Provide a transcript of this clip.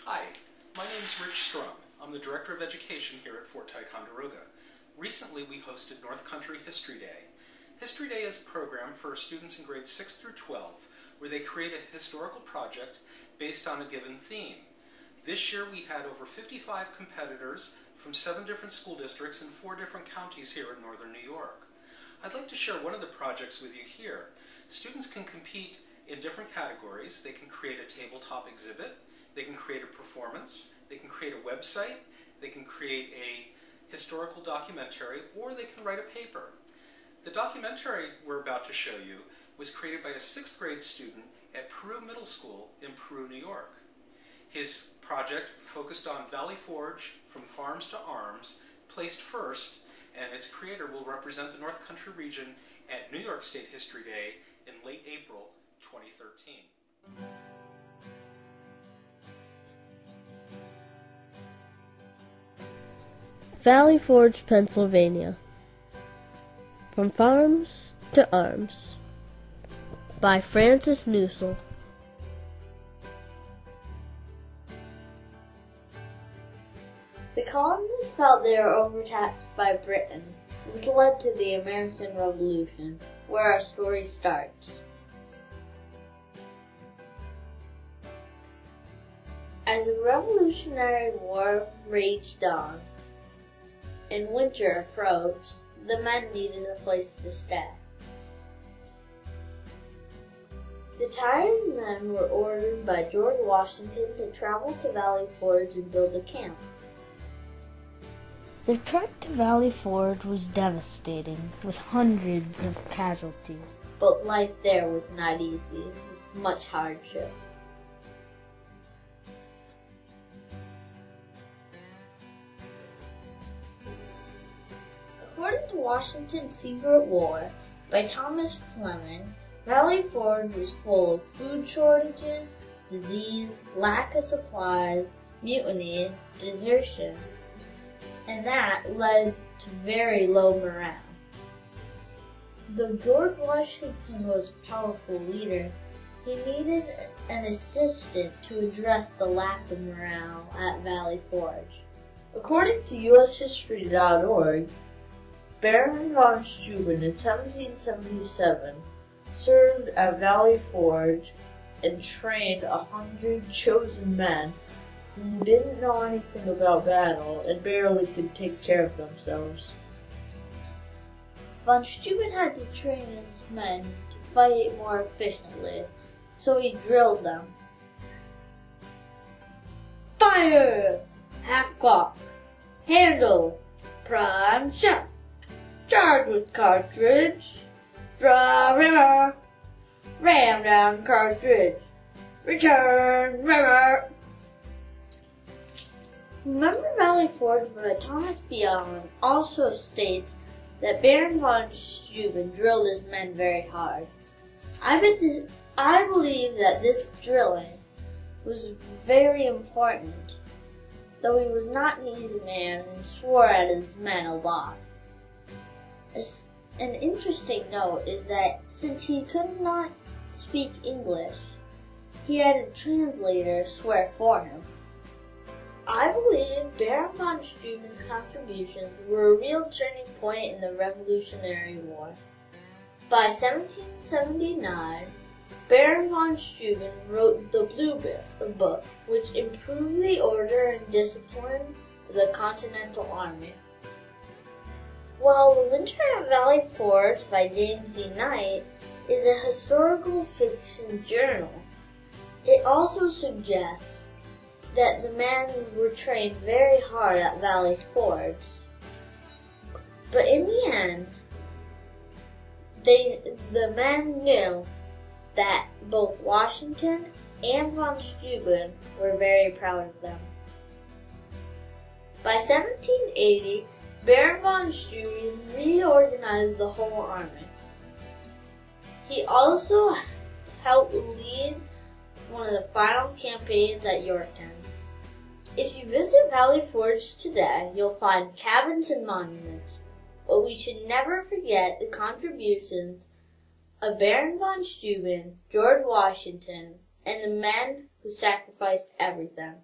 Hi, my name is Rich Strum. I'm the Director of Education here at Fort Ticonderoga. Recently we hosted North Country History Day. History Day is a program for students in grades 6 through 12 where they create a historical project based on a given theme. This year we had over 55 competitors from 7 different school districts in 4 different counties here in northern New York. I'd like to share one of the projects with you here. Students can compete in different categories. They can create a tabletop exhibit, they can create a performance, they can create a website, they can create a historical documentary, or they can write a paper. The documentary we're about to show you was created by a 6th grade student at Peru Middle School in Peru, New York. His project focused on Valley Forge, From Farms to Arms, placed first, and its creator will represent the North Country region at New York State History Day in late April 2013. Valley Forge, Pennsylvania. From Farms to Arms by Francis Newsell. The colonists felt they were overtaxed by Britain, which led to the American Revolution, where our story starts. As the Revolutionary War raged on, and winter approached, the men needed a place to stay. The tired men were ordered by George Washington to travel to Valley Forge and build a camp. The trek to Valley Forge was devastating, with hundreds of casualties. But life there was not easy, with much hardship. According to Washington's Secret War by Thomas Fleming, Valley Forge was full of food shortages, disease, lack of supplies, mutiny, desertion, and that led to very low morale. Though George Washington was a powerful leader, he needed an assistant to address the lack of morale at Valley Forge. According to USHistory.org, Baron von Steuben in 1777 served at Valley Forge and trained 100 chosen men who didn't know anything about battle and barely could take care of themselves. Von Steuben had to train his men to fight more efficiently, so he drilled them. Fire! Half-cock. Handle. Prime shot. Charge with cartridge. Draw rimmer. Ram down cartridge. Return rimmer. Remember Valley Forge by Thomas B. Allen also states that Baron von Steuben drilled his men very hard. I believe that this drilling was very important, though he was not an easy man and swore at his men a lot. An interesting note is that since he could not speak English, he had a translator swear for him. I believe Baron von Steuben's contributions were a real turning point in the Revolutionary War. By 1779, Baron von Steuben wrote the Blue Book, which improved the order and discipline of the Continental Army. While The Winter at Valley Forge by James E. Knight is a historical fiction journal, it also suggests that the men were trained very hard at Valley Forge. But in the end, the men knew that both Washington and von Steuben were very proud of them. By 1780, Baron von Steuben reorganized the whole army. He also helped lead one of the final campaigns at Yorktown. If you visit Valley Forge today, you'll find cabins and monuments, but we should never forget the contributions of Baron von Steuben, George Washington, and the men who sacrificed everything.